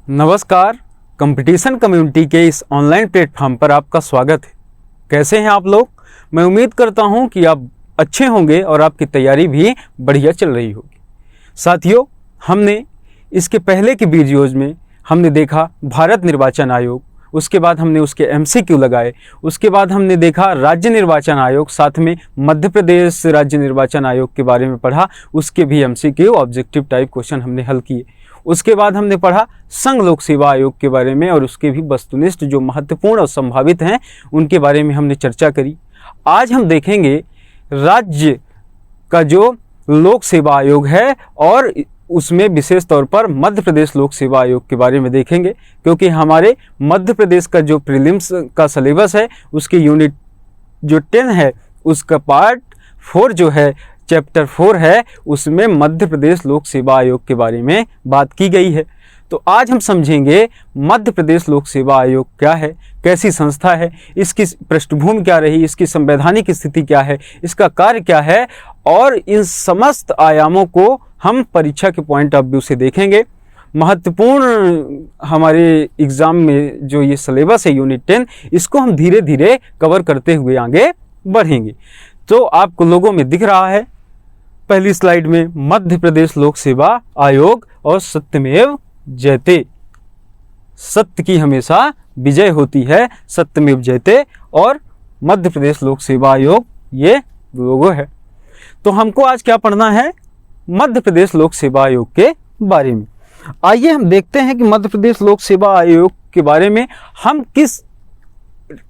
नमस्कार। Competition community के इस ऑनलाइन प्लेटफॉर्म पर आपका स्वागत है। कैसे हैं आप लोग? मैं उम्मीद करता हूं कि आप अच्छे होंगे और आपकी तैयारी भी बढ़िया चल रही होगी। साथियों, हमने इसके पहले के वीडियोज़ में हमने देखा भारत निर्वाचन आयोग, उसके बाद हमने उसके MCQ लगाए, उसके बाद हमने देखा राज्य निर्वाचन आयोग, साथ में मध्य प्रदेश राज्य निर्वाचन आयोग के बारे में पढ़ा, उसके भी MCQ ऑब्जेक्टिव टाइप क्वेश्चन हमने हल किए। उसके बाद हमने पढ़ा संघ लोक सेवा आयोग के बारे में और उसके भी वस्तुनिष्ठ जो महत्वपूर्ण और संभावित हैं उनके बारे में हमने चर्चा करी। आज हम देखेंगे राज्य का जो लोक सेवा आयोग है और उसमें विशेष तौर पर मध्य प्रदेश लोक सेवा आयोग के बारे में देखेंगे, क्योंकि हमारे मध्य प्रदेश का जो प्रीलिम्स का सिलेबस है उसकी यूनिट जो 10 है उसका पार्ट 4 जो है चैप्टर 4 है, उसमें मध्य प्रदेश लोक सेवा आयोग के बारे में बात की गई है। तो आज हम समझेंगे मध्य प्रदेश लोक सेवा आयोग क्या है, कैसी संस्था है, इसकी पृष्ठभूमि क्या रही, इसकी संवैधानिक स्थिति क्या है, इसका कार्य क्या है, और इन समस्त आयामों को हम परीक्षा के पॉइंट ऑफ व्यू से देखेंगे। महत्वपूर्ण हमारे एग्ज़ाम में जो ये सिलेबस है यूनिट 10, इसको हम धीरे धीरे कवर करते हुए आगे बढ़ेंगे। तो आपको लोगों में दिख रहा है पहली स्लाइड में मध्य प्रदेश लोक सेवा आयोग और सत्यमेव जयते। सत्य की हमेशा विजय होती है, सत्यमेव जयते, और मध्य प्रदेश लोक सेवा आयोग ये लोगो है। तो हमको आज क्या पढ़ना है? मध्य प्रदेश लोक सेवा आयोग के बारे में। आइए हम देखते हैं कि मध्य प्रदेश लोक सेवा आयोग के बारे में हम किस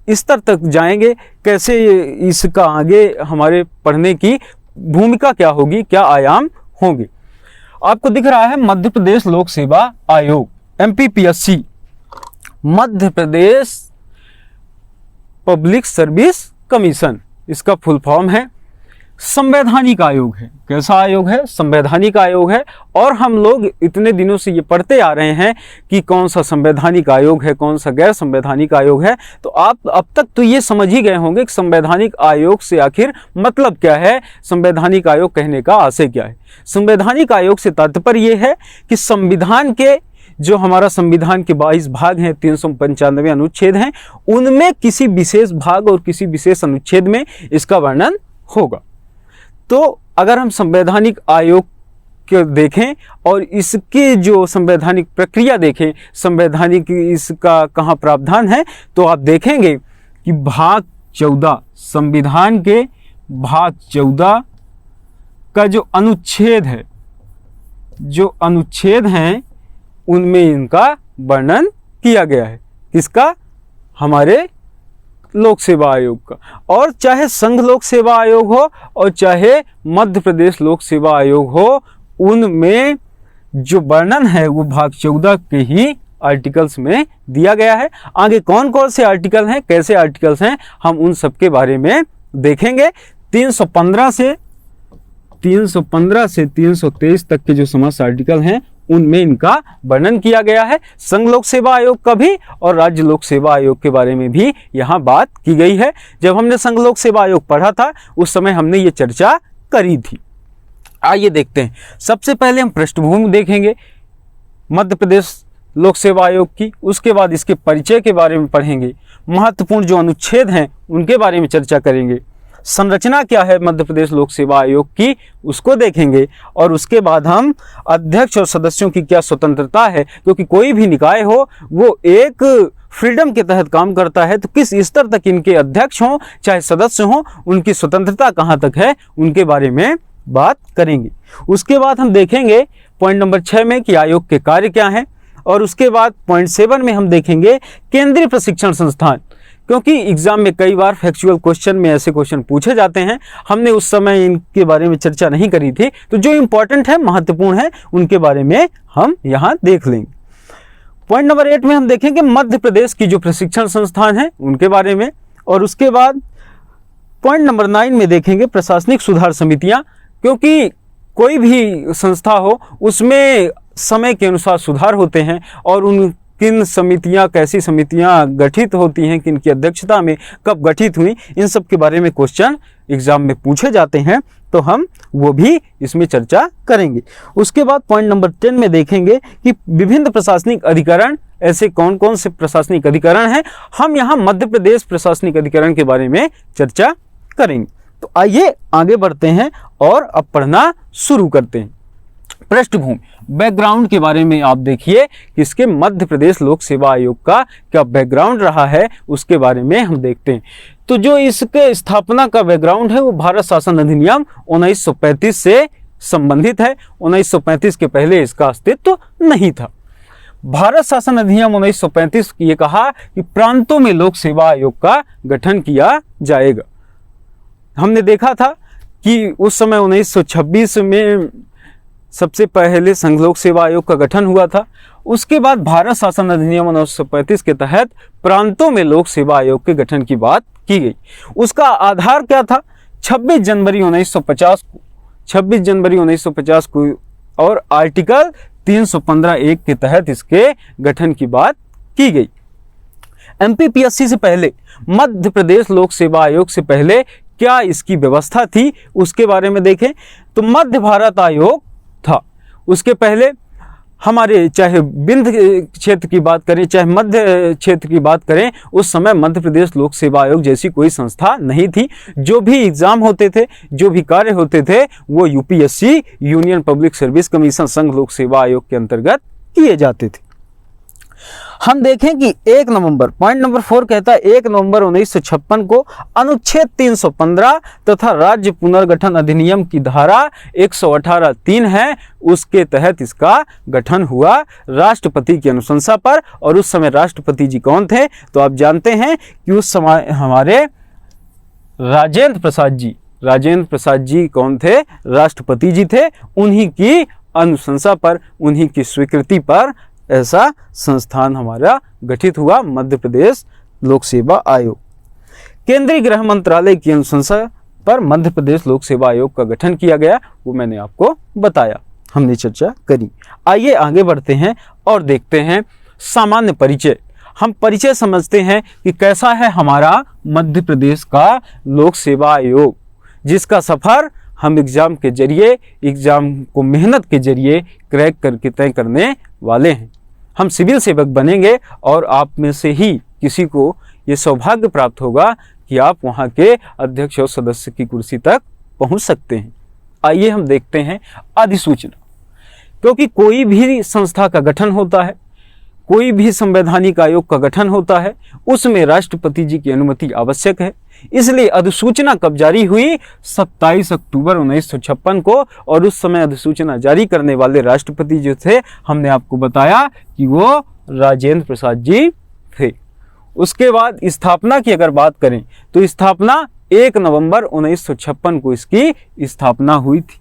स्तर तक जाएंगे, कैसे इसका आगे हमारे पढ़ने की भूमिका क्या होगी, क्या आयाम होंगे। आपको दिख रहा है मध्य प्रदेश लोक सेवा आयोग MPPSC, Madhya Pradesh public service commission, इसका फुल फॉर्म है। संवैधानिक आयोग है। कैसा आयोग है? संवैधानिक आयोग है। और हम लोग इतने दिनों से ये पढ़ते आ रहे हैं कि कौन सा संवैधानिक आयोग है, कौन सा गैर संवैधानिक आयोग है। तो आप अब तक तो ये समझ ही गए होंगे कि संवैधानिक आयोग से आखिर मतलब क्या है, संवैधानिक आयोग कहने का आशय क्या है। संवैधानिक आयोग से तात्पर्य ये है कि संविधान के जो हमारा संविधान के 22 भाग हैं, 395 अनुच्छेद हैं, उनमें किसी विशेष भाग और किसी विशेष अनुच्छेद में इसका वर्णन होगा। तो अगर हम संवैधानिक आयोग के देखें और इसके जो संवैधानिक प्रक्रिया देखें, संवैधानिक इसका कहाँ प्रावधान है, तो आप देखेंगे कि भाग 14, संविधान के भाग 14 का जो अनुच्छेद है, जो अनुच्छेद हैं उनमें इनका वर्णन किया गया है। किसका? हमारे लोक सेवा आयोग का। और चाहे संघ लोक सेवा आयोग हो और चाहे मध्य प्रदेश लोक सेवा आयोग हो, उनमें जो वर्णन है वो भाग 14 के ही आर्टिकल्स में दिया गया है। आगे कौन कौन से आर्टिकल हैं, कैसे आर्टिकल्स हैं, हम उन सब के बारे में देखेंगे। 315 से 323 तक के जो समस्त आर्टिकल हैं उनमें इनका वर्णन किया गया है। संघ लोक सेवा आयोग का भी और राज्य लोक सेवा आयोग के बारे में भी यहाँ बात की गई है। जब हमने संघ लोक सेवा आयोग पढ़ा था उस समय हमने ये चर्चा करी थी। आइए देखते हैं। सबसे पहले हम पृष्ठभूमि देखेंगे मध्य प्रदेश लोक सेवा आयोग की, उसके बाद इसके परिचय के बारे में पढ़ेंगे, महत्वपूर्ण जो अनुच्छेद हैं उनके बारे में चर्चा करेंगे, संरचना क्या है मध्य प्रदेश लोक सेवा आयोग की उसको देखेंगे, और उसके बाद हम अध्यक्ष और सदस्यों की क्या स्वतंत्रता है, क्योंकि कोई भी निकाय हो वो एक फ्रीडम के तहत काम करता है, तो किस स्तर तक इनके अध्यक्ष हों चाहे सदस्य हों, उनकी स्वतंत्रता कहाँ तक है, उनके बारे में बात करेंगे। उसके बाद हम देखेंगे पॉइंट नंबर 6 में कि आयोग के कार्य क्या हैं, और उसके बाद पॉइंट 7 में हम देखेंगे केंद्रीय प्रशिक्षण संस्थान, क्योंकि एग्जाम में कई बार फैक्चुअल क्वेश्चन में ऐसे क्वेश्चन पूछे जाते हैं। हमने उस समय इनके बारे में चर्चा नहीं करी थी, तो जो इंपॉर्टेंट है, महत्वपूर्ण है, उनके बारे में हम यहाँ देख लेंगे। पॉइंट नंबर 8 में हम देखेंगे मध्य प्रदेश की जो प्रशिक्षण संस्थान है उनके बारे में, और उसके बाद पॉइंट नंबर 9 में देखेंगे प्रशासनिक सुधार समितियाँ, क्योंकि कोई भी संस्था हो उसमें समय के अनुसार सुधार होते हैं, और उन किन समितियां, कैसी समितियां गठित होती हैं, किन की अध्यक्षता में कब गठित हुई, इन सब के बारे में क्वेश्चन एग्जाम में पूछे जाते हैं। तो हम वो भी इसमें चर्चा करेंगे। उसके बाद पॉइंट नंबर 10 में देखेंगे कि विभिन्न प्रशासनिक अधिकरण, ऐसे कौन कौन से प्रशासनिक अधिकरण हैं। हम यहाँ मध्य प्रदेश प्रशासनिक अधिकरण के बारे में चर्चा करेंगे। तो आइए आगे बढ़ते हैं और अब पढ़ना शुरू करते हैं। पृष्ठभूमि, बैकग्राउंड के बारे में आप देखिए कि इसके मध्य प्रदेश लोक सेवा आयोग का क्या बैकग्राउंड रहा है, उसके बारे में हम देखते हैं। तो जो इसके स्थापना का बैकग्राउंड है वो भारत शासन अधिनियम 1935 से संबंधित है। 1935 के पहले इसका अस्तित्व नहीं था। भारत शासन अधिनियम 1935 ये कहा कि प्रांतों में लोक सेवा आयोग का गठन किया जाएगा। हमने देखा था कि उस समय 1926 में सबसे पहले संघ लोक सेवा आयोग का गठन हुआ था। उसके बाद भारत शासन अधिनियम 1935 के तहत प्रांतों में लोक सेवा आयोग के गठन की बात की गई। उसका आधार क्या था? 26 जनवरी 1950 को और आर्टिकल 315(1) के तहत इसके गठन की बात की गई। MPPSC से पहले, मध्य प्रदेश लोक सेवा आयोग से पहले क्या इसकी व्यवस्था थी, उसके बारे में देखें तो मध्य भारत आयोग था। उसके पहले हमारे चाहे विंध्य क्षेत्र की बात करें चाहे मध्य क्षेत्र की बात करें, उस समय मध्य प्रदेश लोक सेवा आयोग जैसी कोई संस्था नहीं थी। जो भी एग्जाम होते थे, जो भी कार्य होते थे, वो UPSC union public service commission संघ लोक सेवा आयोग के अंतर्गत किए जाते थे। हम देखें कि 1 नवंबर, पॉइंट नंबर 4 कहता है 1 नवंबर 1956 को अनुच्छेद 315 तथा राज्य पुनर्गठन अधिनियम की धारा 118(3) है, उसके तहत इसका गठन हुआ राष्ट्रपति की अनुशंसा पर। और उस समय राष्ट्रपति जी कौन थे? तो आप जानते हैं कि उस समय हमारे राजेंद्र प्रसाद जी कौन थे? राष्ट्रपति जी थे। उन्हीं की अनुशंसा पर, उन्हीं की स्वीकृति पर ऐसा संस्थान हमारा गठित हुआ, मध्य प्रदेश लोक सेवा आयोग। केंद्रीय गृह मंत्रालय की अनुशंसा पर मध्य प्रदेश लोक सेवा आयोग का गठन किया गया, वो मैंने आपको बताया, हमने चर्चा करी। आइए आगे बढ़ते हैं और देखते हैं सामान्य परिचय। हम परिचय समझते हैं कि कैसा है हमारा मध्य प्रदेश का लोक सेवा आयोग, जिसका सफर हम एग्जाम के जरिए, एग्जाम को मेहनत के जरिए क्रैक करके तय करने वाले हैं। हम सिविल सेवक बनेंगे और आप में से ही किसी को ये सौभाग्य प्राप्त होगा कि आप वहाँ के अध्यक्ष और सदस्य की कुर्सी तक पहुँच सकते हैं। आइए हम देखते हैं अधिसूचना। क्योंकि कोई भी संस्था का गठन होता है, कोई भी संवैधानिक आयोग का गठन होता है, उसमें राष्ट्रपति जी की अनुमति आवश्यक है। इसलिए अधिसूचना कब जारी हुई? 27 अक्टूबर 1956 को। और उस समय अधिसूचना जारी करने वाले राष्ट्रपति जो थे, हमने आपको बताया कि वो राजेंद्र प्रसाद जी थे। उसके बाद स्थापना की अगर बात करें तो स्थापना 1 नवंबर 1956 को इसकी स्थापना हुई थी।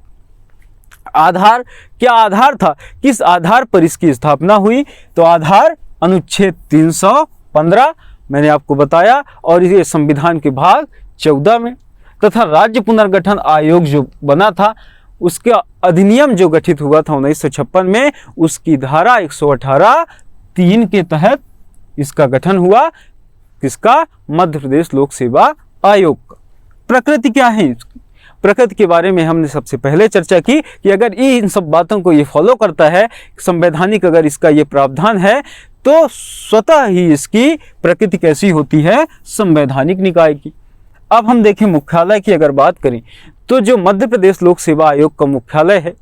आधार, क्या आधार था, किस आधार पर इसकी स्थापना हुई? तो आधार अनुच्छेद 315 मैंने आपको बताया, और ये संविधान के भाग 14 में, तथा राज्य पुनर्गठन आयोग जो बना था, उसका अधिनियम जो गठित हुआ था 1956 में, उसकी धारा 118(3) के तहत इसका गठन हुआ। किसका? मध्य प्रदेश लोक सेवा आयोग का। प्रकृति क्या है इसकी? प्रकृति के बारे में हमने सबसे पहले चर्चा की कि अगर इन सब बातों को ये फॉलो करता है, संवैधानिक अगर इसका ये प्रावधान है, तो स्वतः ही इसकी प्रकृति कैसी होती है? संवैधानिक निकाय की। अब हम देखें मुख्यालय की अगर बात करें तो जो मध्य प्रदेश लोक सेवा आयोग का मुख्यालय है,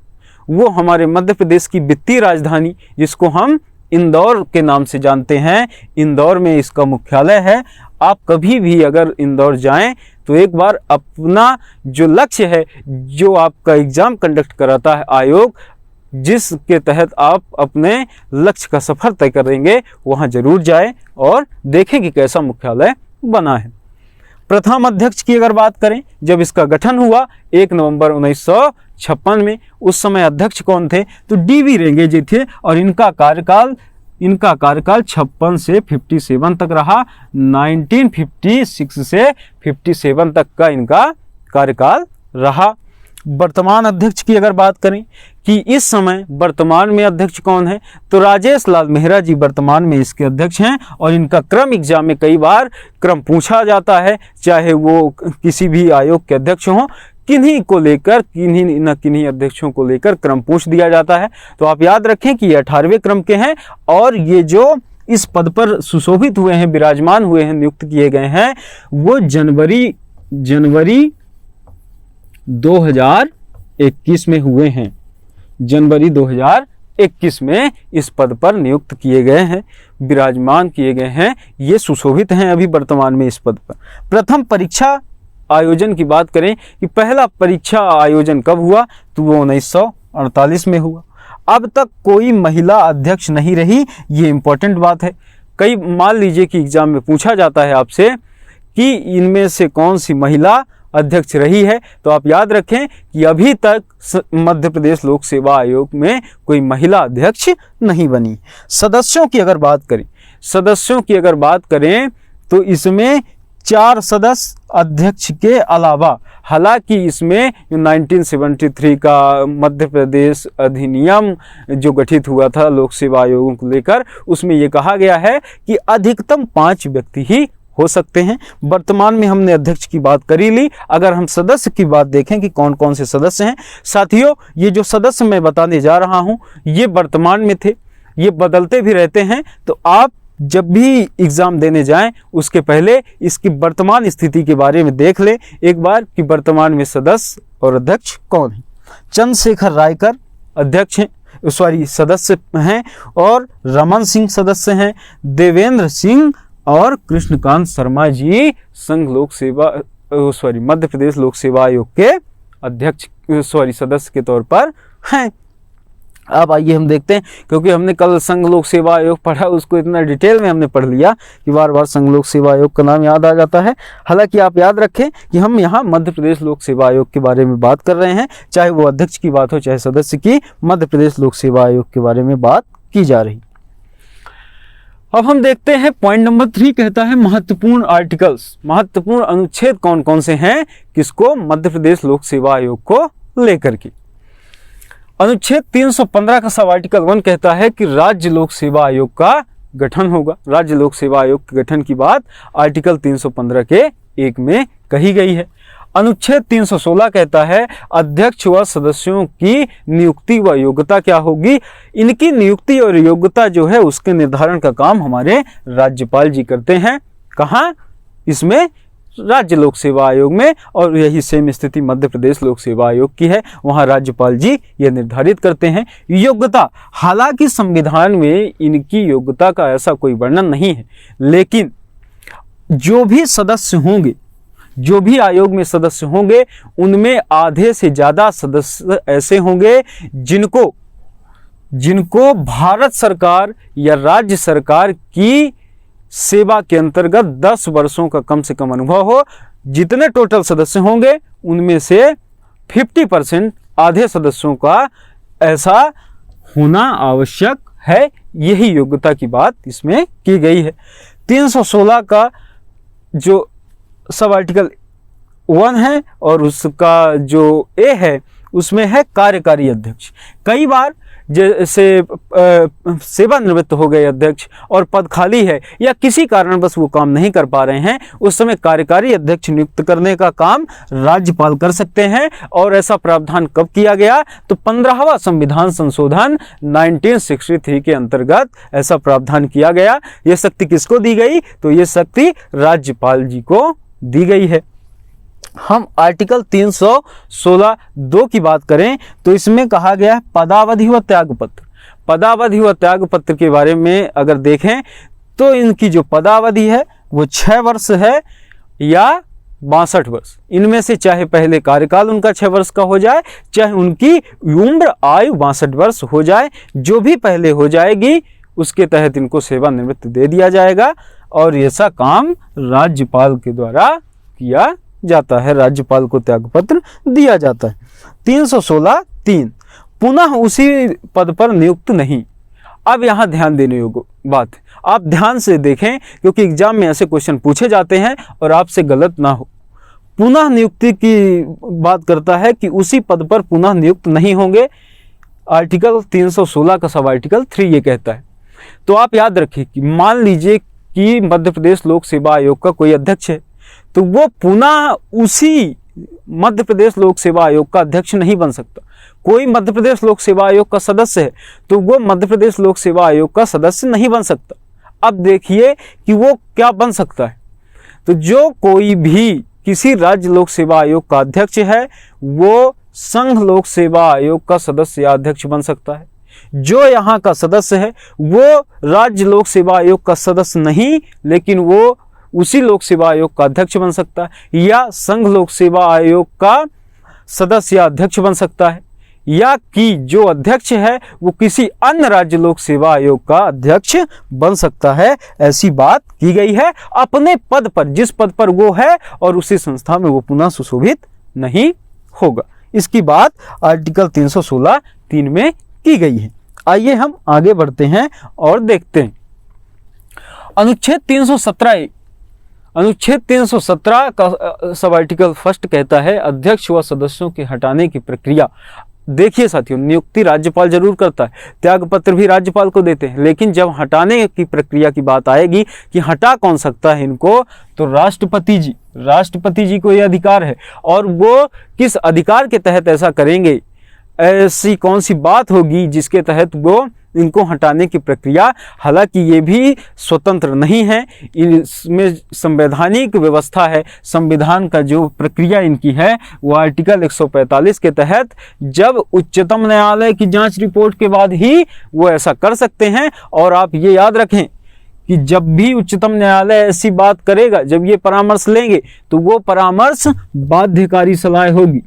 वो हमारे मध्य प्रदेश की वित्तीय राजधानी, जिसको हम इंदौर के नाम से जानते हैं, इंदौर में इसका मुख्यालय है। आप कभी भी अगर इंदौर जाएं तो एक बार अपना जो लक्ष्य है, जो आपका एग्जाम कंडक्ट कराता है आयोग, जिसके तहत आप अपने लक्ष्य का सफर तय करेंगे, वहां जरूर जाएं और देखें कि कैसा मुख्यालय बना है। प्रथम अध्यक्ष की अगर बात करें, जब इसका गठन हुआ 1 नवंबर 1956 में, उस समय अध्यक्ष कौन थे? तो DV रेंगे जी थे, और इनका कार्यकाल 56 से 57 तक रहा। 1956 से 57 तक का इनका कार्यकाल रहा। वर्तमान अध्यक्ष की अगर बात करें कि इस समय वर्तमान में अध्यक्ष कौन है, तो राजेश लाल मेहरा जी वर्तमान में इसके अध्यक्ष हैं। और इनका क्रम एग्जाम में कई बार क्रम पूछा जाता है, चाहे वो किसी भी आयोग के अध्यक्ष हों, किन्हीं को लेकर, किन्हीं न किन्हीं अध्यक्षों को लेकर क्रम पूछ दिया जाता है। तो आप याद रखें कि ये 18वें क्रम के हैं और ये जो इस पद पर सुशोभित हुए हैं, विराजमान हुए हैं, नियुक्त किए गए हैं, वो जनवरी 2021 में हुए हैं। जनवरी 2021 में इस पद पर नियुक्त किए गए हैं, विराजमान किए गए हैं, ये सुशोभित हैं अभी वर्तमान में इस पद पर। प्रथम परीक्षा आयोजन की बात करें कि पहला परीक्षा आयोजन कब हुआ, तो वो 1948 में हुआ। अब तक कोई महिला अध्यक्ष नहीं रही, ये इंपॉर्टेंट बात है। कई मान लीजिए कि एग्जाम में पूछा जाता है आपसे कि इनमें से कौन सी महिला अध्यक्ष रही है, तो आप याद रखें कि अभी तक मध्य प्रदेश लोक सेवा आयोग में कोई महिला अध्यक्ष नहीं बनी। सदस्यों की अगर बात करें तो इसमें 4 सदस्य अध्यक्ष के अलावा, हालांकि इसमें 1973 का मध्य प्रदेश अधिनियम जो गठित हुआ था लोक सेवा आयोगों को लेकर, उसमें ये कहा गया है कि अधिकतम 5 व्यक्ति ही हो सकते हैं। वर्तमान में हमने अध्यक्ष की बात कर ही ली। अगर हम सदस्य की बात देखें कि कौन कौन से सदस्य हैं, साथियों ये जो सदस्य मैं बताने जा रहा हूं ये वर्तमान में थे, ये बदलते भी रहते हैं। तो आप जब भी एग्जाम देने जाएं उसके पहले इसकी वर्तमान स्थिति के बारे में देख लें एक बार कि वर्तमान में सदस्य और अध्यक्ष कौन है। चंद्रशेखर रायकर अध्यक्ष हैं, सदस्य हैं, और रमन सिंह सदस्य हैं। देवेंद्र सिंह और कृष्णकांत शर्मा जी मध्य प्रदेश लोक सेवा आयोग के सदस्य के तौर पर हैं। अब आइए हम देखते हैं, क्योंकि हमने कल संघ लोक सेवा आयोग पढ़ा, उसको इतना डिटेल में हमने पढ़ लिया कि बार बार संघ लोक सेवा आयोग का नाम याद आ जाता है। हालांकि आप याद रखें कि हम यहाँ मध्य प्रदेश लोक सेवा आयोग के बारे में बात कर रहे हैं, चाहे वो अध्यक्ष की बात हो चाहे सदस्य की, मध्य प्रदेश लोक सेवा आयोग के बारे में बात की जा रही। अब हम देखते हैं पॉइंट नंबर 3 कहता है महत्वपूर्ण आर्टिकल्स, महत्वपूर्ण अनुच्छेद कौन कौन से हैं किसको, मध्य प्रदेश लोक सेवा आयोग को लेकर के। अनुच्छेद 315 का सब आर्टिकल 1 कहता है कि राज्य लोक सेवा आयोग का गठन होगा। राज्य लोक सेवा आयोग के गठन की बात आर्टिकल 315 के 1 में कही गई है। अनुच्छेद 316 कहता है अध्यक्ष व सदस्यों की नियुक्ति व योग्यता क्या होगी। इनकी नियुक्ति और योग्यता जो है उसके निर्धारण का काम हमारे राज्यपाल जी करते हैं। कहाँ? इसमें राज्य लोक सेवा आयोग में, और यही सेम स्थिति मध्य प्रदेश लोक सेवा आयोग की है, वहां राज्यपाल जी ये निर्धारित करते हैं। योग्यता, हालांकि संविधान में इनकी योग्यता का ऐसा कोई वर्णन नहीं है, लेकिन जो भी सदस्य होंगे, जो भी आयोग में सदस्य होंगे, उनमें आधे से ज्यादा सदस्य ऐसे होंगे जिनको भारत सरकार या राज्य सरकार की सेवा के अंतर्गत 10 वर्षों का कम से कम अनुभव हो। जितने टोटल सदस्य होंगे उनमें से 50% आधे सदस्यों का ऐसा होना आवश्यक है। यही योग्यता की बात इसमें की गई है। 316 का जो सब आर्टिकल 1 है और उसका जो ए है उसमें है कार्यकारी अध्यक्ष। कई बार जैसे सेवानिवृत्त हो गए अध्यक्ष और पद खाली है या किसी कारणवश वो काम नहीं कर पा रहे हैं, उस समय कार्यकारी अध्यक्ष नियुक्त करने का काम राज्यपाल कर सकते हैं। और ऐसा प्रावधान कब किया गया? तो 15वां संविधान संशोधन 1963 के अंतर्गत ऐसा प्रावधान किया गया। ये शक्ति किसको दी गई? तो ये शक्ति राज्यपाल जी को दी गई है। हम आर्टिकल 316(2) की बात करें तो इसमें कहा गया है पदावधि व त्यागपत्र। पदावधि व त्यागपत्र के बारे में अगर देखें तो इनकी जो पदावधि है वो 6 वर्ष है या 62 वर्ष। इनमें से चाहे पहले कार्यकाल उनका 6 वर्ष का हो जाए, चाहे उनकी उम्र आयु 62 वर्ष हो जाए, जो भी पहले हो जाएगी उसके तहत इनको सेवानिवृत्त दे दिया जाएगा। और ऐसा काम राज्यपाल के द्वारा किया जाता है, राज्यपाल को त्यागपत्र दिया जाता है। 316(3) पुनः उसी पद पर नियुक्त नहीं। अब यहाँ ध्यान देने योग्य बात है, आप ध्यान से देखें क्योंकि एग्जाम में ऐसे क्वेश्चन पूछे जाते हैं और आपसे गलत ना हो। पुनः नियुक्ति की बात करता है कि उसी पद पर पुनः नियुक्त नहीं होंगे। आर्टिकल 316 का सब आर्टिकल 3 ये कहता है। तो आप याद रखिए कि मान लीजिए कि मध्य प्रदेश लोक सेवा आयोग का कोई अध्यक्ष है, तो वो पुनः उसी मध्य प्रदेश लोक सेवा आयोग का अध्यक्ष नहीं बन सकता। कोई मध्य प्रदेश लोक सेवा आयोग का सदस्य है तो वो मध्य प्रदेश लोक सेवा आयोग का सदस्य नहीं बन सकता। अब देखिए कि वो क्या बन सकता है। तो जो कोई भी किसी राज्य लोक सेवा आयोग का अध्यक्ष है वो संघ लोक सेवा आयोग का सदस्य या अध्यक्ष बन सकता है। जो यहाँ का सदस्य है वो राज्य लोक सेवा आयोग का सदस्य नहीं, लेकिन वो उसी लोक सेवा आयोग का अध्यक्ष बन सकता है, या संघ लोक सेवा आयोग का सदस्य या अध्यक्ष बन सकता है, या कि जो अध्यक्ष है वो किसी अन्य राज्य लोक सेवा आयोग का अध्यक्ष बन सकता है। ऐसी बात की गई है अपने पद पर, जिस पद पर वो है और उसी संस्था में वो पुनः सुशोभित नहीं होगा। इसकी बात आर्टिकल 316(3) में की गई है। आइए हम आगे बढ़ते हैं और देखते हैं अनुच्छेद 317 अनुच्छेद 317 का सब आर्टिकल फर्स्ट कहता है अध्यक्ष व सदस्यों के हटाने की प्रक्रिया। देखिए साथियों, नियुक्ति राज्यपाल जरूर करता है, त्याग पत्र भी राज्यपाल को देते हैं, लेकिन जब हटाने की प्रक्रिया की बात आएगी कि हटा कौन सकता है इनको, तो राष्ट्रपति जी को यह अधिकार है। और वो किस अधिकार के तहत ऐसा करेंगे, ऐसी कौन सी बात होगी जिसके तहत वो इनको हटाने की प्रक्रिया, हालांकि ये भी स्वतंत्र नहीं है, इसमें संवैधानिक व्यवस्था है। संविधान का जो प्रक्रिया इनकी है वो आर्टिकल 145 के तहत जब उच्चतम न्यायालय की जांच रिपोर्ट के बाद ही वो ऐसा कर सकते हैं। और आप ये याद रखें कि जब भी उच्चतम न्यायालय ऐसी बात करेगा, जब ये परामर्श लेंगे, तो वो परामर्श बाध्यकारी सलाह होगी,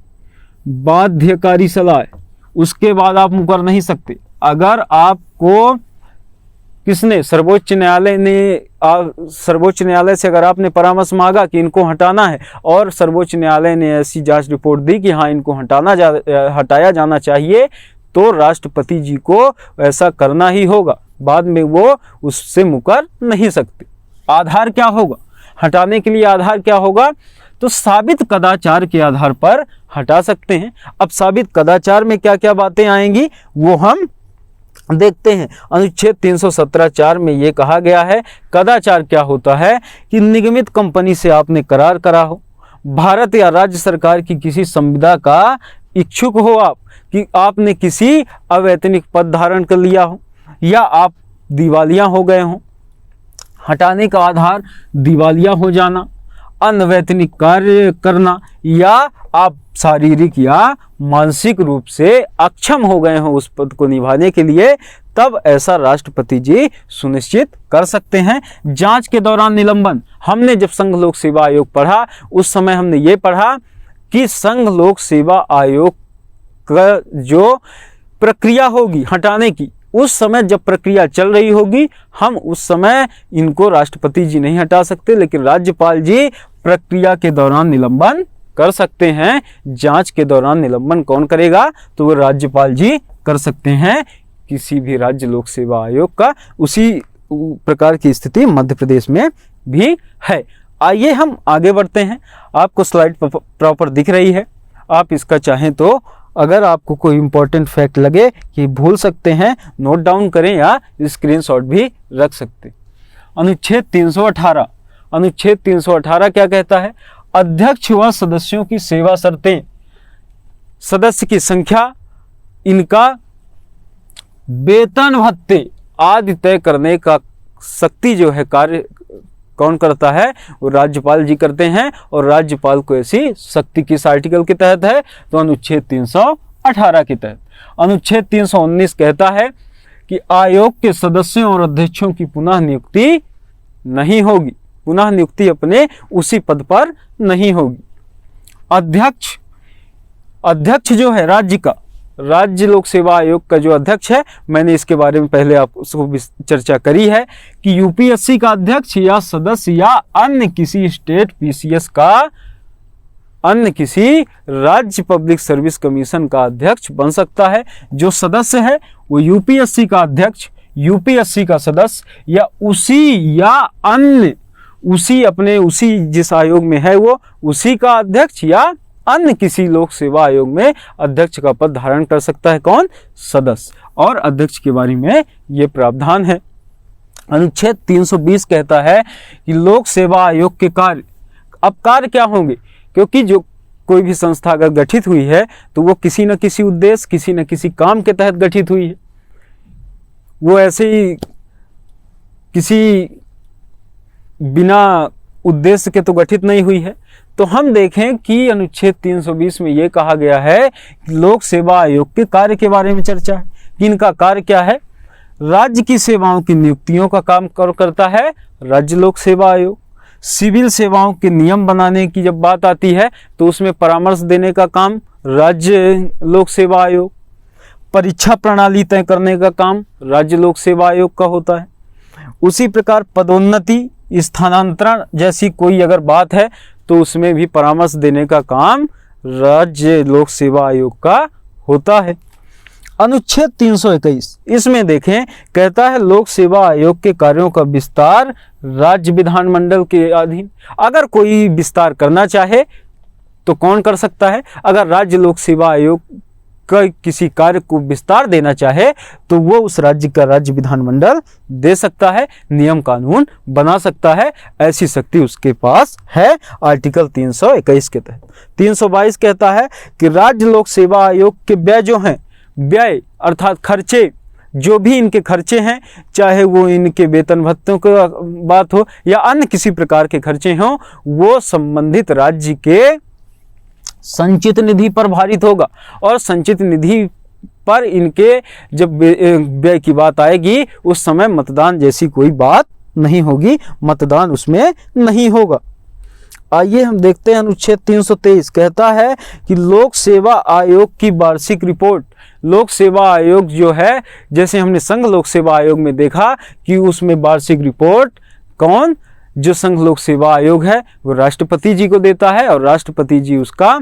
बाध्यकारी सलाह। उसके बाद आप मुकर नहीं सकते। अगर आपको किसने, सर्वोच्च न्यायालय से अगर आपने परामर्श मांगा कि इनको हटाना है और सर्वोच्च न्यायालय ने ऐसी जांच रिपोर्ट दी कि हाँ इनको हटाया जाना चाहिए, तो राष्ट्रपति जी को ऐसा करना ही होगा, बाद में वो उससे मुकर नहीं सकते। आधार क्या होगा हटाने के लिए? आधार क्या होगा? तो साबित कदाचार के आधार पर हटा सकते हैं। अब साबित कदाचार में क्या क्या बातें आएंगी वो हम देखते हैं। अनुच्छेद 317(4) में ये कहा गया है कदाचार क्या होता है कि निगमित कंपनी से आपने करार करा हो, भारत या राज्य सरकार की किसी संविदा का इच्छुक हो आप, कि आपने किसी अवैतनिक पद धारण कर लिया हो, या आप दिवालिया हो गए हो। हटाने का आधार दिवालिया हो जाना, अनवैतनिक कार्य करना, या आप शारीरिक या मानसिक रूप से अक्षम हो गए हो उस पद को निभाने के लिए, तब ऐसा राष्ट्रपति जी सुनिश्चित कर सकते हैं। जांच के दौरान निलंबन, हमने जब संघ लोक सेवा आयोग पढ़ा उस समय हमने ये पढ़ा कि संघ लोक सेवा आयोग का जो प्रक्रिया होगी हटाने की, उस समय जब प्रक्रिया चल रही होगी, हम उस समय इनको राष्ट्रपति जी नहीं हटा सकते, लेकिन राज्यपाल जी प्रक्रिया के दौरान निलंबन कर सकते हैं। जांच के दौरान निलंबन कौन करेगा? तो वो राज्यपाल जी कर सकते हैं किसी भी राज्य लोक सेवा आयोग का। उसी प्रकार की स्थिति मध्य प्रदेश में भी है। आइए हम आगे बढ़ते हैं। आपको स्लाइड प्रॉपर दिख रही है, आप इसका चाहें तो अगर आपको कोई इंपॉर्टेंट फैक्ट लगे कि भूल सकते हैं, नोट डाउन करें या स्क्रीनशॉट भी रख सकते। अनुच्छेद 318, अनुच्छेद 318 क्या कहता है? अध्यक्ष व सदस्यों की सेवा शर्तें, सदस्य की संख्या, इनका वेतन भत्ते आदि तय करने का शक्ति जो है कार्य कौन करता है? वो राज्यपाल जी करते हैं। और राज्यपाल को ऐसी शक्ति किस आर्टिकल के तहत है? तो अनुच्छेद 318 के तहत। अनुच्छेद 319 कहता है कि आयोग के सदस्यों और अध्यक्षों की पुनः नियुक्ति नहीं होगी, पुनः नियुक्ति अपने उसी पद पर नहीं होगी। अध्यक्ष जो है राज्य का, राज्य लोक सेवा आयोग का जो अध्यक्ष है, मैंने इसके बारे में पहले आपको चर्चा करी है कि यूपीएससी का अध्यक्ष या सदस्य या अन्य किसी स्टेट पीसीएस का, अन्य किसी राज्य पब्लिक सर्विस कमीशन का अध्यक्ष बन सकता है। जो सदस्य है वो यूपीएससी का अध्यक्ष, यूपीएससी का सदस्य, या उसी या अन्य उसी जिस आयोग में है वो उसी का अध्यक्ष, या अन्य किसी लोक सेवा आयोग में अध्यक्ष का पद धारण कर सकता है। कौन? सदस्य। और अध्यक्ष के बारे में ये प्रावधान है। अनुच्छेद 320 कहता है कि लोक सेवा आयोग के कार्य, अब कार्य क्या होंगे? क्योंकि जो कोई भी संस्था अगर गठित हुई है तो वो किसी न किसी उद्देश्य, किसी न किसी काम के तहत गठित हुई है। वो ऐसे ही किसी बिना उद्देश्य के तो गठित नहीं हुई है। तो हम देखें कि अनुच्छेद 320 में ये कहा गया है कि लोक सेवा आयोग के कार्य के बारे में चर्चा है कि इनका कार्य क्या है। राज्य की सेवाओं की नियुक्तियों का काम करता है राज्य लोक सेवा आयोग। सिविल सेवाओं के नियम बनाने की जब बात आती है तो उसमें परामर्श देने का काम राज्य लोक सेवा आयोग। परीक्षा प्रणाली तय करने का काम राज्य लोक सेवा आयोग का होता है। उसी प्रकार पदोन्नति, स्थानांतरण जैसी कोई अगर बात है तो उसमें भी परामर्श देने का काम राज्य लोक सेवा आयोग का होता है। अनुच्छेद 321 इसमें देखें, कहता है लोक सेवा आयोग के कार्यों का विस्तार राज्य विधानमंडल के अधीन। अगर कोई विस्तार करना चाहे तो कौन कर सकता है? अगर राज्य लोक सेवा आयोग का किसी कार्य को विस्तार देना चाहे तो वो उस राज्य का राज्य विधानमंडल दे सकता है, नियम कानून बना सकता है, ऐसी शक्ति उसके पास है आर्टिकल 321 के तहत। 322 कहता है कि राज्य लोक सेवा आयोग के व्यय जो हैं, व्यय अर्थात खर्चे, जो भी इनके खर्चे हैं, चाहे वो इनके वेतन भत्तों की बात हो या अन्य किसी प्रकार के खर्चे हों, वो संबंधित राज्य के संचित निधि पर भारित होगा। और संचित निधि पर इनके जब व्यय की बात आएगी उस समय मतदान जैसी कोई बात नहीं होगी, मतदान उसमें नहीं होगा। आइए हम देखते हैं अनुच्छेद 323 कहता है कि लोक सेवा आयोग की वार्षिक रिपोर्ट। लोक सेवा आयोग जो है, जैसे हमने संघ लोक सेवा आयोग में देखा कि उसमें वार्षिक रिपोर्ट कौन, जो संघ लोक सेवा आयोग है वो राष्ट्रपति जी को देता है और राष्ट्रपति जी उसका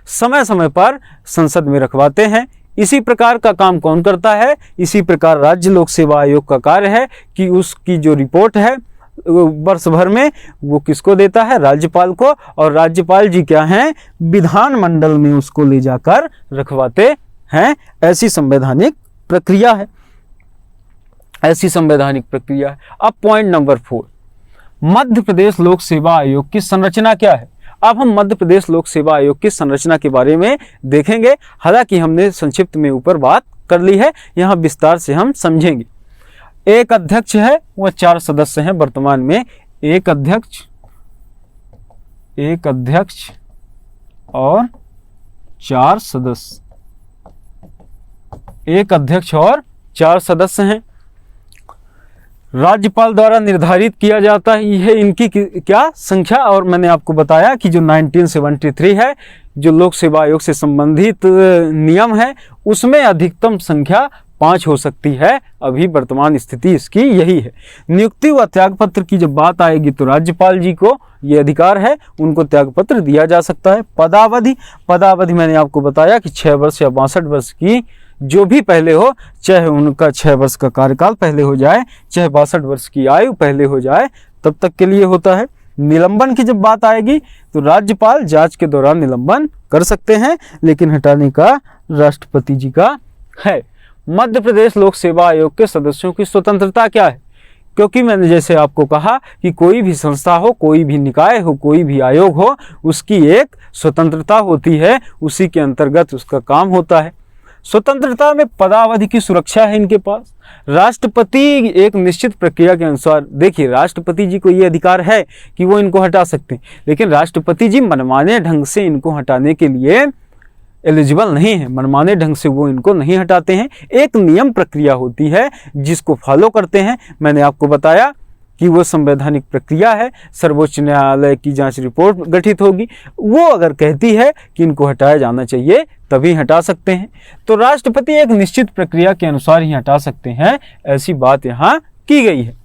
समय समय पर संसद में रखवाते हैं। इसी प्रकार का काम कौन करता है? इसी प्रकार राज्य लोक सेवा आयोग का कार्य है कि उसकी जो रिपोर्ट है वर्ष भर में वो किसको देता है? राज्यपाल को। और राज्यपाल जी क्या हैं? विधानमंडल में उसको ले जाकर रखवाते हैं। ऐसी संवैधानिक प्रक्रिया है, ऐसी संवैधानिक प्रक्रिया है। अब पॉइंट नंबर 4, मध्य प्रदेश लोक सेवा आयोग की संरचना क्या है? अब हम मध्य प्रदेश लोक सेवा आयोग की संरचना के बारे में देखेंगे। हालांकि हमने संक्षिप्त में ऊपर बात कर ली है, यहाँ विस्तार से हम समझेंगे। एक अध्यक्ष है, वह 4 सदस्य हैं वर्तमान में। एक अध्यक्ष और 4 सदस्य, एक अध्यक्ष और 4 सदस्य हैं। राज्यपाल द्वारा निर्धारित किया जाता है यह इनकी क्या संख्या। और मैंने आपको बताया कि जो 1973 है, जो लोक सेवा आयोग से संबंधित नियम है, उसमें अधिकतम संख्या 5 हो सकती है। अभी वर्तमान स्थिति इसकी यही है। नियुक्ति व त्यागपत्र की जब बात आएगी तो राज्यपाल जी को ये अधिकार है, उनको त्यागपत्र दिया जा सकता है। पदावधि मैंने आपको बताया कि 6 वर्ष या 62 वर्ष की जो भी पहले हो, चाहे उनका 6 वर्ष का कार्यकाल पहले हो जाए, चाहे 62 वर्ष की आयु पहले हो जाए, तब तक के लिए होता है। निलंबन की जब बात आएगी तो राज्यपाल जांच के दौरान निलंबन कर सकते हैं, लेकिन हटाने का राष्ट्रपति जी का है। मध्य प्रदेश लोक सेवा आयोग के सदस्यों की स्वतंत्रता क्या है? क्योंकि मैंने जैसे आपको कहा कि कोई भी संस्था हो, कोई भी निकाय हो, कोई भी आयोग हो, उसकी एक स्वतंत्रता होती है, उसी के अंतर्गत उसका काम होता है। स्वतंत्रता में पदावधि की सुरक्षा है इनके पास। राष्ट्रपति एक निश्चित प्रक्रिया के अनुसार, देखिए राष्ट्रपति जी को ये अधिकार है कि वो इनको हटा सकते हैं, लेकिन राष्ट्रपति जी मनमाने ढंग से इनको हटाने के लिए एलिजिबल नहीं है, मनमाने ढंग से वो इनको नहीं हटाते हैं। एक नियम प्रक्रिया होती है जिसको फॉलो करते हैं। मैंने आपको बताया कि वो संवैधानिक प्रक्रिया है। सर्वोच्च न्यायालय की जांच रिपोर्ट गठित होगी, वो अगर कहती है कि इनको हटाया जाना चाहिए तभी हटा सकते हैं। तो राष्ट्रपति एक निश्चित प्रक्रिया के अनुसार ही हटा सकते हैं, ऐसी बात यहाँ की गई है।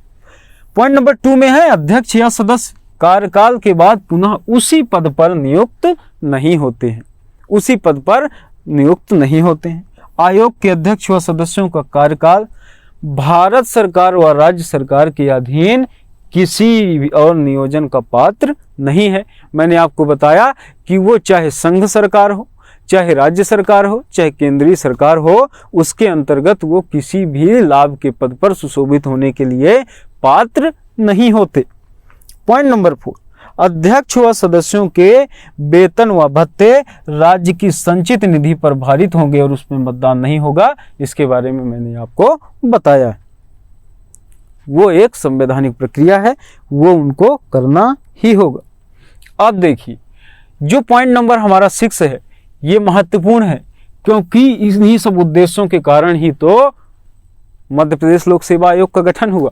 पॉइंट नंबर 2 में है अध्यक्ष या सदस्य कार्यकाल के बाद पुनः उसी पद पर नियुक्त नहीं होते हैं, उसी पद पर नियुक्त नहीं होते हैं। आयोग के अध्यक्ष व सदस्यों का कार्यकाल भारत सरकार व राज्य सरकार के अधीन किसी और नियोजन का पात्र नहीं है। मैंने आपको बताया कि वो चाहे संघ सरकार हो, चाहे राज्य सरकार हो, चाहे केंद्रीय सरकार हो, उसके अंतर्गत वो किसी भी लाभ के पद पर सुशोभित होने के लिए पात्र नहीं होते। पॉइंट नंबर 4, अध्यक्ष व सदस्यों के वेतन व भत्ते राज्य की संचित निधि पर भारित होंगे और उसमें मतदान नहीं होगा। इसके बारे में मैंने आपको बताया है। वो एक संवैधानिक प्रक्रिया है, वो उनको करना ही होगा। अब देखिए, जो पॉइंट नंबर हमारा 6 है, ये महत्वपूर्ण है, क्योंकि इन्हीं सब उद्देश्यों के कारण ही तो मध्य प्रदेश लोक सेवा आयोग का गठन हुआ।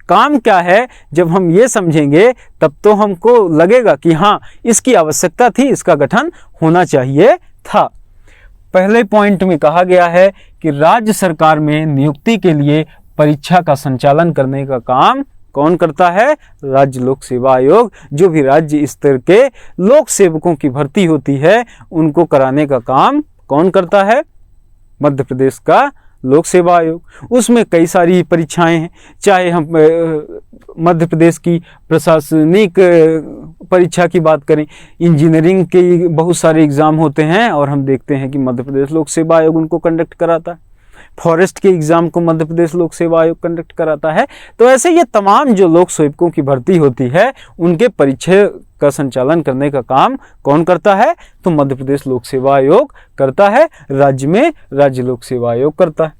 काम क्या है, जब हम ये समझेंगे तब तो हमको लगेगा कि हाँ, इसकी आवश्यकता थी, इसका गठन होना चाहिए था। पहले पॉइंट में कहा गया है कि राज्य सरकार में नियुक्ति के लिए परीक्षा का संचालन करने का काम कौन करता है? राज्य लोक सेवा आयोग। जो भी राज्य स्तर के लोक सेवकों की भर्ती होती है, उनको कराने का काम कौन करता है? मध्य प्रदेश का लोक सेवा आयोग। उसमें कई सारी परीक्षाएं हैं, चाहे हम मध्य प्रदेश की प्रशासनिक परीक्षा की बात करें, इंजीनियरिंग के बहुत सारे एग्ज़ाम होते हैं और हम देखते हैं कि मध्य प्रदेश लोक सेवा आयोग उनको कंडक्ट कराता है। फॉरेस्ट के एग्ज़ाम को मध्य प्रदेश लोक सेवा आयोग कंडक्ट कराता है। तो ऐसे ये तमाम जो लोक सेवकों की भर्ती होती है, उनके परीक्षा का संचालन करने का काम कौन करता है? तो मध्य प्रदेश लोक सेवा आयोग करता है। राज्य में राज्य लोक सेवा आयोग करता है।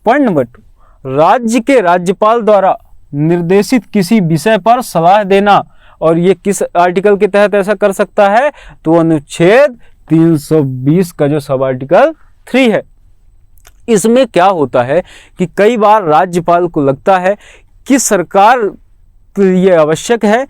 पॉइंट नंबर 2, राज्य के राज्यपाल द्वारा निर्देशित किसी विषय पर सलाह देना, और ये किस आर्टिकल के तहत ऐसा कर सकता है? तो अनुच्छेद 320 का जो सब आर्टिकल 3 है। इसमें क्या होता है कि कई बार राज्यपाल को लगता है कि सरकार ये आवश्यक है,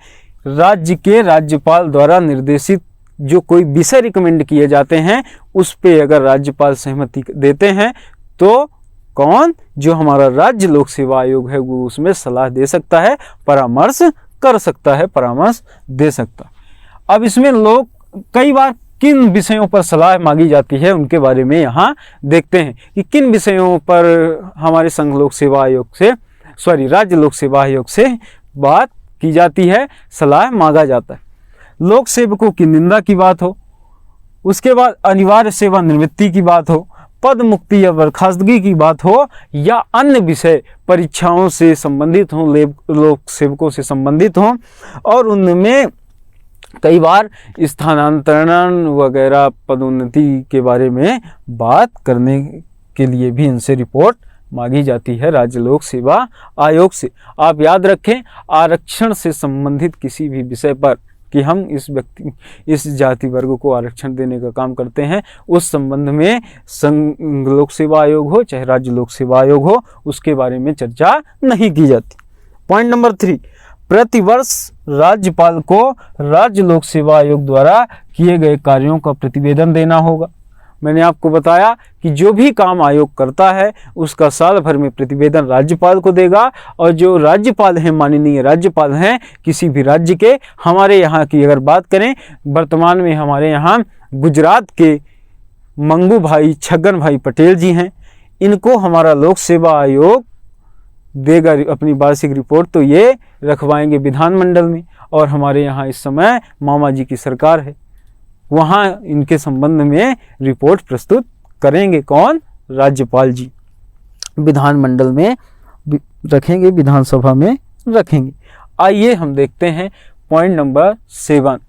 राज्य के राज्यपाल द्वारा निर्देशित जो कोई विषय रिकमेंड किए जाते हैं, उस पे अगर राज्यपाल सहमति देते हैं तो कौन? जो हमारा राज्य लोक सेवा आयोग है, वो उसमें सलाह दे सकता है, परामर्श कर सकता है, परामर्श दे सकता है। अब इसमें लोग कई बार किन विषयों पर सलाह मांगी जाती है, उनके बारे में यहाँ देखते हैं कि किन विषयों पर हमारे संघ लोक सेवा आयोग से राज्य लोक सेवा आयोग से बात की जाती है, सलाह मांगा जाता है। लोक सेवकों की निंदा की बात हो, उसके बाद अनिवार्य सेवा निवृत्ति की बात हो, पद मुक्ति या बर्खास्तगी की बात हो, या अन्य विषय परीक्षाओं से संबंधित हों, लोक सेवकों से संबंधित हों, और उनमें कई बार स्थानांतरण वगैरह पदोन्नति के बारे में बात करने के लिए भी इनसे रिपोर्ट मांगी जाती है राज्य लोक सेवा आयोग से। आप याद रखें, आरक्षण से संबंधित किसी भी विषय पर कि हम इस जाति वर्ग को आरक्षण देने का काम करते हैं, उस संबंध में संघ लोक सेवा आयोग हो चाहे राज्य लोक सेवा आयोग हो, उसके बारे में चर्चा नहीं की जाती। पॉइंट नंबर 3, प्रतिवर्ष राज्यपाल को राज्य लोक सेवा आयोग द्वारा किए गए कार्यों का प्रतिवेदन देना होगा। मैंने आपको बताया कि जो भी काम आयोग करता है उसका साल भर में प्रतिवेदन राज्यपाल को देगा, और जो राज्यपाल हैं, माननीय राज्यपाल हैं किसी भी राज्य के, हमारे यहाँ की अगर बात करें, वर्तमान में हमारे यहाँ गुजरात के मंगू भाई छगन भाई पटेल जी हैं। इनको हमारा लोक सेवा आयोग देगा अपनी वार्षिक रिपोर्ट, तो ये रखवाएंगे विधानमंडल में, और हमारे यहाँ इस समय मामा जी की सरकार है, वहाँ इनके संबंध में रिपोर्ट प्रस्तुत करेंगे कौन? राज्यपाल जी। विधानमंडल में रखेंगे, विधानसभा में रखेंगे। आइए हम देखते हैं पॉइंट नंबर 7,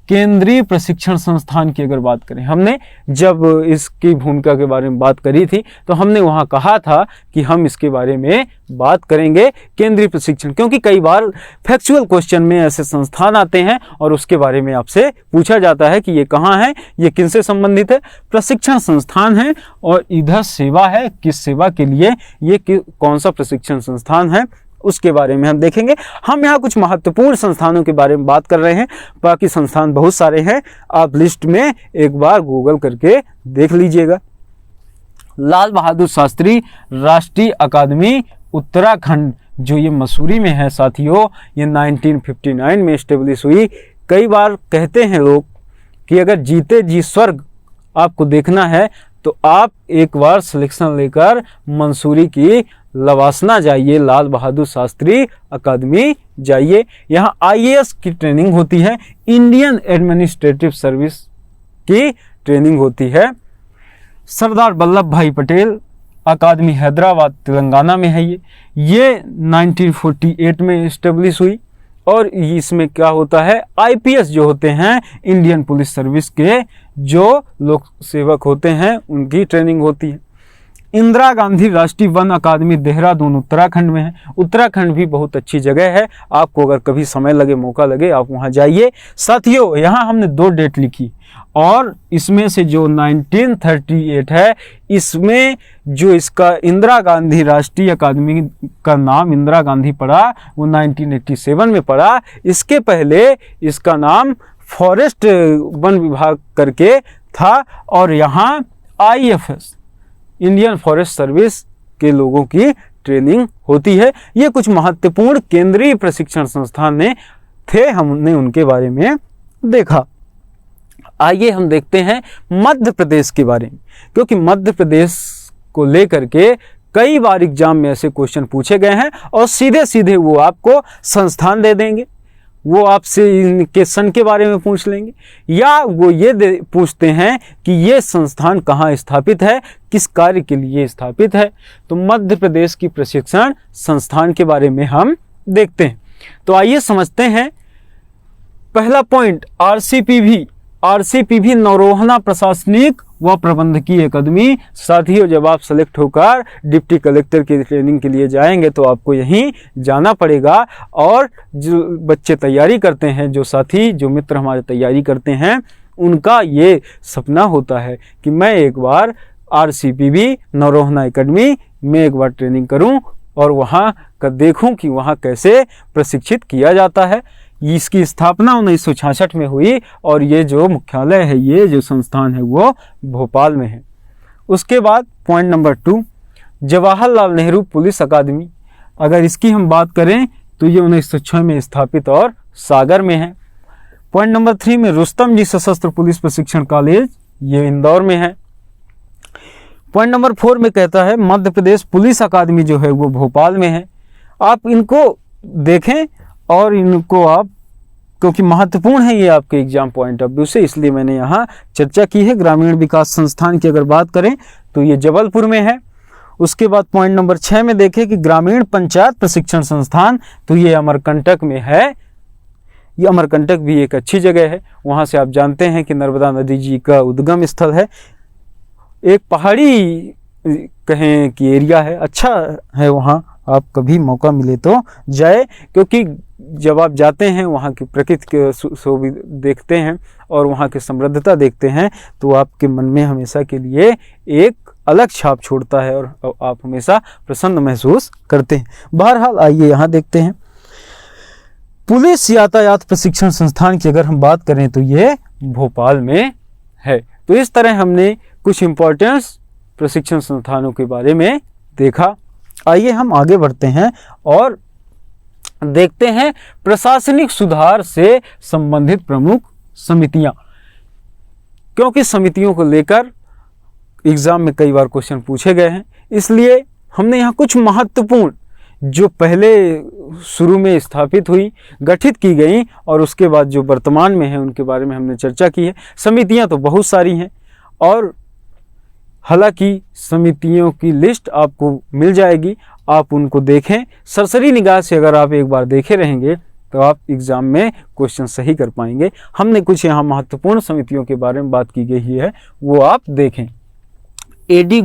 केंद्रीय प्रशिक्षण संस्थान की अगर बात करें, हमने जब इसकी भूमिका के बारे में बात करी थी तो हमने वहाँ कहा था कि हम इसके बारे में बात करेंगे केंद्रीय प्रशिक्षण, क्योंकि कई बार फैक्चुअल क्वेश्चन में ऐसे संस्थान आते हैं और उसके बारे में आपसे पूछा जाता है कि ये कहाँ है, ये किनसे संबंधित है। प्रशिक्षण संस्थान है और इधर सेवा है, किस सेवा के लिए, ये कौन सा प्रशिक्षण संस्थान है, उसके बारे में हम देखेंगे। हम यहाँ कुछ महत्वपूर्ण संस्थानों के बारे में बात कर रहे हैं, बाकी संस्थान बहुत सारे हैं, आप लिस्ट में एक बार गूगल करके देख लीजिएगा। लाल बहादुर शास्त्री राष्ट्रीय अकादमी उत्तराखंड, जो ये मसूरी में है साथियों, ये 1959 में एस्टेब्लिश हुई। कई बार कहते हैं लोग कि अगर जीते जी स्वर्ग आपको देखना है तो आप एक बार सिलेक्शन लेकर मंसूरी की लवासना जाइए, लाल बहादुर शास्त्री अकादमी जाइए। यहाँ IAS की ट्रेनिंग होती है, इंडियन एडमिनिस्ट्रेटिव सर्विस की ट्रेनिंग होती है। सरदार वल्लभ भाई पटेल अकादमी हैदराबाद तेलंगाना में है। ये 1948 में इस्टेब्लिश हुई और इसमें क्या होता है, आईपीएस जो होते हैं, इंडियन पुलिस सर्विस के जो लोक सेवक होते हैं, उनकी ट्रेनिंग होती है। इंदिरा गांधी राष्ट्रीय वन अकादमी देहरादून उत्तराखंड में है। उत्तराखंड भी बहुत अच्छी जगह है, आपको अगर कभी समय लगे, मौका लगे, आप वहां जाइए। साथियों, यहाँ हमने 2 डेट लिखी और इसमें से जो 1938 है, इसमें जो इसका इंदिरा गांधी राष्ट्रीय अकादमी का नाम इंदिरा गांधी पड़ा, वो 1987 में पड़ा। इसके पहले इसका नाम फॉरेस्ट वन विभाग करके था और यहाँ आईएफएस इंडियन फॉरेस्ट सर्विस के लोगों की ट्रेनिंग होती है। ये कुछ महत्वपूर्ण केंद्रीय प्रशिक्षण संस्थान ने थे, हमने उनके बारे में देखा। आइए हम देखते हैं मध्य प्रदेश के बारे में, क्योंकि मध्य प्रदेश को लेकर के कई बार एग्जाम में ऐसे क्वेश्चन पूछे गए हैं और सीधे सीधे वो आपको संस्थान दे देंगे, वो आपसे इनके सन के बारे में पूछ लेंगे, या वो ये पूछते हैं कि ये संस्थान कहाँ स्थापित है, किस कार्य के लिए स्थापित है। तो मध्य प्रदेश की प्रशिक्षण संस्थान के बारे में हम देखते हैं। तो आइए समझते हैं। पहला पॉइंट, आरसीपीवी नवरोहना प्रशासनिक व प्रबंधकीय अकादमी। साथियों, जब आप सेलेक्ट होकर डिप्टी कलेक्टर की ट्रेनिंग के लिए जाएंगे तो आपको यहीं जाना पड़ेगा। और जो बच्चे तैयारी करते हैं, जो साथी, जो मित्र हमारे तैयारी करते हैं, उनका ये सपना होता है कि मैं एक बार आरसीपीवी नवरोहना अकादमी में एक बार ट्रेनिंग करूं और वहाँ का देखूं कि वहाँ कैसे प्रशिक्षित किया जाता है। इसकी स्थापना 1966 में हुई और ये जो मुख्यालय है, ये जो संस्थान है, वो भोपाल में है। उसके बाद point number 2, Jawaharlal Nehru police academy. अगर इसकी हम बात करें तो ये 1906 में स्थापित और सागर में है। पॉइंट नंबर 3 में रुस्तम जी सशस्त्र पुलिस प्रशिक्षण कॉलेज, ये इंदौर में है। पॉइंट नंबर 4 में कहता है मध्य प्रदेश पुलिस अकादमी जो है वो भोपाल में है। आप इनको देखें और इनको आप, क्योंकि महत्वपूर्ण है ये आपके एग्जाम पॉइंट ऑफ व्यू से, इसलिए मैंने यहाँ चर्चा की है। ग्रामीण विकास संस्थान की अगर बात करें तो ये जबलपुर में है। उसके बाद पॉइंट नंबर 6 में देखें कि ग्रामीण पंचायत प्रशिक्षण संस्थान, तो ये अमरकंटक में है। ये अमरकंटक भी एक अच्छी जगह है, वहाँ से आप जानते हैं कि नर्मदा नदी जी का उद्गम स्थल है। एक पहाड़ी कहें कि एरिया है, अच्छा है, वहाँ आप कभी मौका मिले तो जाए, क्योंकि जब आप जाते हैं वहाँ की प्रकृति के शोभी देखते हैं और वहाँ की समृद्धता देखते हैं तो आपके मन में हमेशा के लिए एक अलग छाप छोड़ता है और आप हमेशा प्रसन्न महसूस करते हैं। बहरहाल आइए यहाँ देखते हैं। पुलिस यातायात प्रशिक्षण संस्थान की अगर हम बात करें तो ये भोपाल में है। तो इस तरह हमने कुछ इम्पोर्टेंस प्रशिक्षण संस्थानों के बारे में देखा। आइए हम आगे बढ़ते हैं और देखते हैं प्रशासनिक सुधार से संबंधित प्रमुख समितियां, क्योंकि समितियों को लेकर एग्जाम में कई बार क्वेश्चन पूछे गए हैं, इसलिए हमने यहाँ कुछ महत्वपूर्ण जो पहले शुरू में स्थापित हुई, गठित की गई और उसके बाद जो वर्तमान में है उनके बारे में हमने चर्चा की है। समितियां तो बहुत सारी हैं और हालांकि समितियों की लिस्ट आपको मिल जाएगी, आप उनको देखें। सरसरी निगाह से अगर आप एक बार देखे रहेंगे तो आप एग्ज़ाम में क्वेश्चन सही कर पाएंगे। हमने कुछ यहाँ महत्वपूर्ण समितियों के बारे में बात की गई है, वो आप देखें। एडी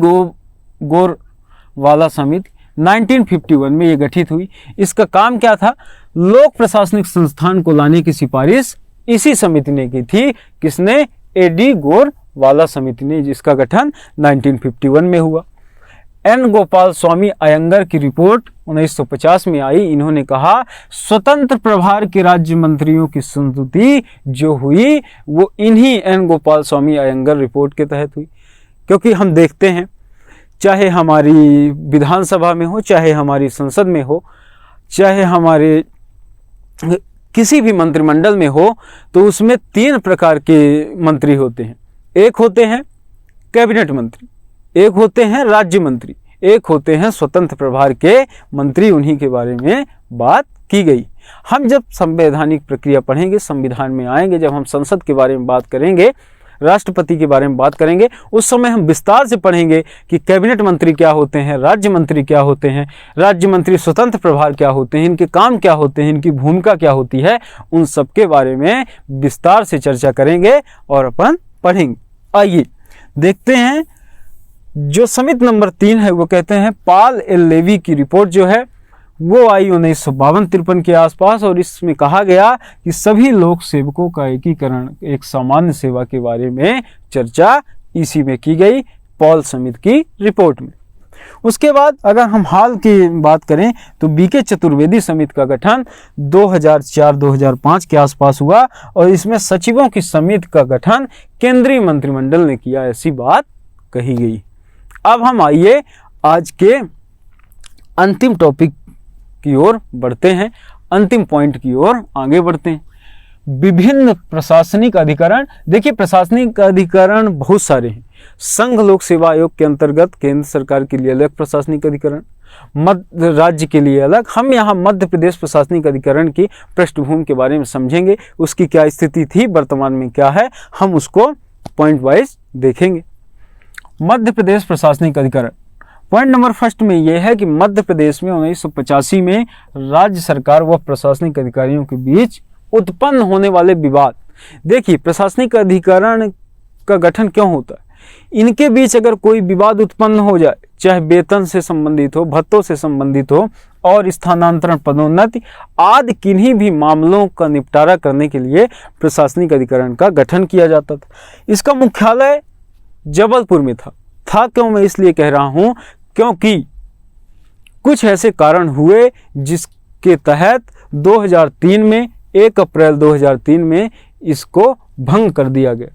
गोरवाला समिति 1951 में ये गठित हुई। इसका काम क्या था? लोक प्रशासनिक संस्थान को लाने की सिफारिश इसी समिति ने की थी। किसने? एडी गोरवाला समिति ने, जिसका गठन 1951 में हुआ। एन गोपाल स्वामी अयंगर की रिपोर्ट 1950 में आई। इन्होंने कहा स्वतंत्र प्रभार के राज्य मंत्रियों की संस्तुति जो हुई वो इन्हीं एन गोपाल स्वामी अयंगर रिपोर्ट के तहत हुई। क्योंकि हम देखते हैं चाहे हमारी विधानसभा में हो, चाहे हमारी संसद में हो, चाहे हमारे किसी भी मंत्रिमंडल में हो, तो उसमें 3 प्रकार के मंत्री होते हैं। एक होते हैं कैबिनेट मंत्री, एक होते हैं राज्य मंत्री, एक होते हैं स्वतंत्र प्रभार के मंत्री। उन्हीं के बारे में बात की गई। हम जब संवैधानिक प्रक्रिया पढ़ेंगे, संविधान में आएंगे, जब हम संसद के बारे में बात करेंगे, राष्ट्रपति के बारे में बात करेंगे। उस समय हम विस्तार से पढ़ेंगे कि कैबिनेट मंत्री क्या होते हैं, राज्य मंत्री क्या होते हैं, राज्य मंत्री स्वतंत्र प्रभार क्या होते हैं, इनके काम क्या होते हैं, इनकी भूमिका क्या होती है, उन सब के बारे में विस्तार से चर्चा करेंगे और अपन पढ़ेंगे। आइए देखते हैं। जो समिति नंबर 3 है वो कहते हैं पॉल एल लेवी की रिपोर्ट जो है वो आई 1952-53 के आसपास, और इसमें कहा गया कि सभी लोक सेवकों का एकीकरण एक सामान्य सेवा के बारे में चर्चा इसी में की गई, पॉल समिति की रिपोर्ट में। उसके बाद अगर हम हाल की बात करें तो बीके चतुर्वेदी समिति का गठन 2004-2005 के आसपास हुआ, और इसमें सचिवों की समिति का गठन केंद्रीय मंत्रिमंडल ने किया, ऐसी बात कही गई। अब हम आइए आज के अंतिम टॉपिक की ओर बढ़ते हैं, अंतिम पॉइंट की ओर आगे बढ़ते हैं। विभिन्न प्रशासनिक अधिकरण। देखिए, प्रशासनिक अधिकरण बहुत सारे हैं। संघ लोक सेवा आयोग के अंतर्गत केंद्र सरकार के लिए अलग प्रशासनिक अधिकरण, मध्य राज्य के लिए अलग। हम यहाँ मध्य प्रदेश प्रशासनिक अधिकरण की पृष्ठभूमि के बारे में समझेंगे, उसकी क्या स्थिति थी, वर्तमान में क्या है, हम उसको पॉइंट वाइज देखेंगे। मध्य प्रदेश प्रशासनिक अधिकरण, पॉइंट नंबर फर्स्ट में यह है कि मध्य प्रदेश में 1985 में राज्य सरकार व प्रशासनिक अधिकारियों के बीच उत्पन्न होने वाले विवाद। देखिए, प्रशासनिक अधिकरण का गठन क्यों होता है? इनके बीच अगर कोई विवाद उत्पन्न हो जाए, चाहे वेतन से संबंधित हो, भत्तों से संबंधित हो, और स्थानांतरण, पदोन्नति आदि किन्हीं भी मामलों का निपटारा करने के लिए प्रशासनिक अधिकरण का गठन किया जाता था। इसका मुख्यालय जबलपुर में था। क्यों मैं इसलिए कह रहा हूं, क्योंकि कुछ ऐसे कारण हुए जिसके तहत 2003 में 1 अप्रैल 2003 में इसको भंग कर दिया गया,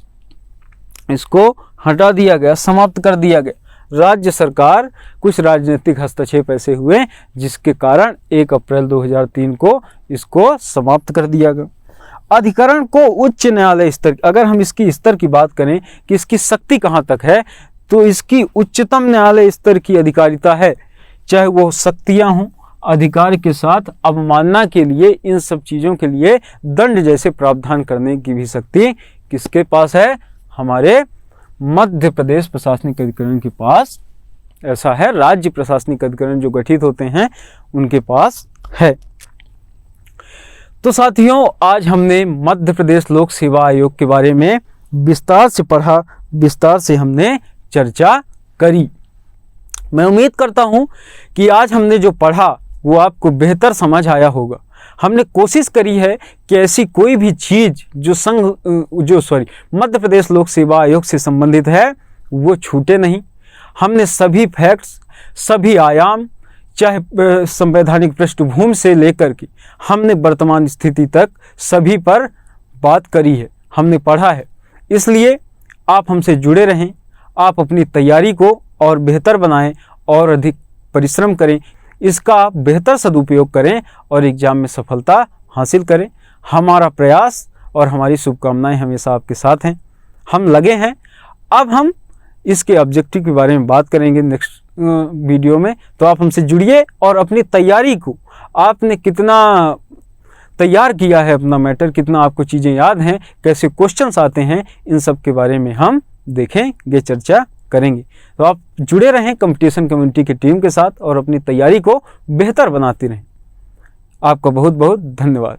इसको हटा दिया गया, समाप्त कर दिया गया। राज्य सरकार कुछ राजनीतिक हस्तक्षेप ऐसे हुए जिसके कारण 1 अप्रैल 2003 को इसको समाप्त कर दिया गया। अधिकरण को उच्च न्यायालय स्तर, अगर हम इसकी स्तर की बात करें कि इसकी शक्ति कहाँ तक है, तो इसकी उच्चतम न्यायालय स्तर की अधिकारिता है। चाहे वो शक्तियाँ हों, अधिकार के साथ अवमानना के लिए, इन सब चीज़ों के लिए दंड जैसे प्रावधान करने की भी शक्ति किसके पास है? हमारे मध्य प्रदेश प्रशासनिक अधिकरण के पास ऐसा है। राज्य प्रशासनिक अधिकरण जो गठित होते हैं उनके पास है। तो साथियों, आज हमने मध्य प्रदेश लोक सेवा आयोग के बारे में विस्तार से पढ़ा, विस्तार से हमने चर्चा करी। मैं उम्मीद करता हूं कि आज हमने जो पढ़ा वो आपको बेहतर समझ आया होगा। हमने कोशिश करी है कि ऐसी कोई भी चीज़ जो मध्य प्रदेश लोक सेवा आयोग से संबंधित है वो छूटे नहीं। हमने सभी फैक्ट्स, सभी आयाम, चाहे संवैधानिक पृष्ठभूमि से लेकर के हमने वर्तमान स्थिति तक सभी पर बात करी है, हमने पढ़ा है। इसलिए आप हमसे जुड़े रहें, आप अपनी तैयारी को और बेहतर बनाएं और अधिक परिश्रम करें, इसका आप बेहतर सदुपयोग करें और एग्जाम में सफलता हासिल करें। हमारा प्रयास और हमारी शुभकामनाएं हमेशा आपके साथ हैं। हम लगे हैं। अब हम इसके ऑब्जेक्टिव के बारे में बात करेंगे नेक्स्ट वीडियो में। तो आप हमसे जुड़िए और अपनी तैयारी को, आपने कितना तैयार किया है अपना मैटर, कितना आपको चीज़ें याद हैं, कैसे क्वेश्चंस आते हैं, इन सब के बारे में हम देखेंगे, चर्चा करेंगे। तो आप जुड़े रहें कंपटीशन कम्युनिटी की टीम के साथ और अपनी तैयारी को बेहतर बनाते रहें। आपका बहुत बहुत धन्यवाद।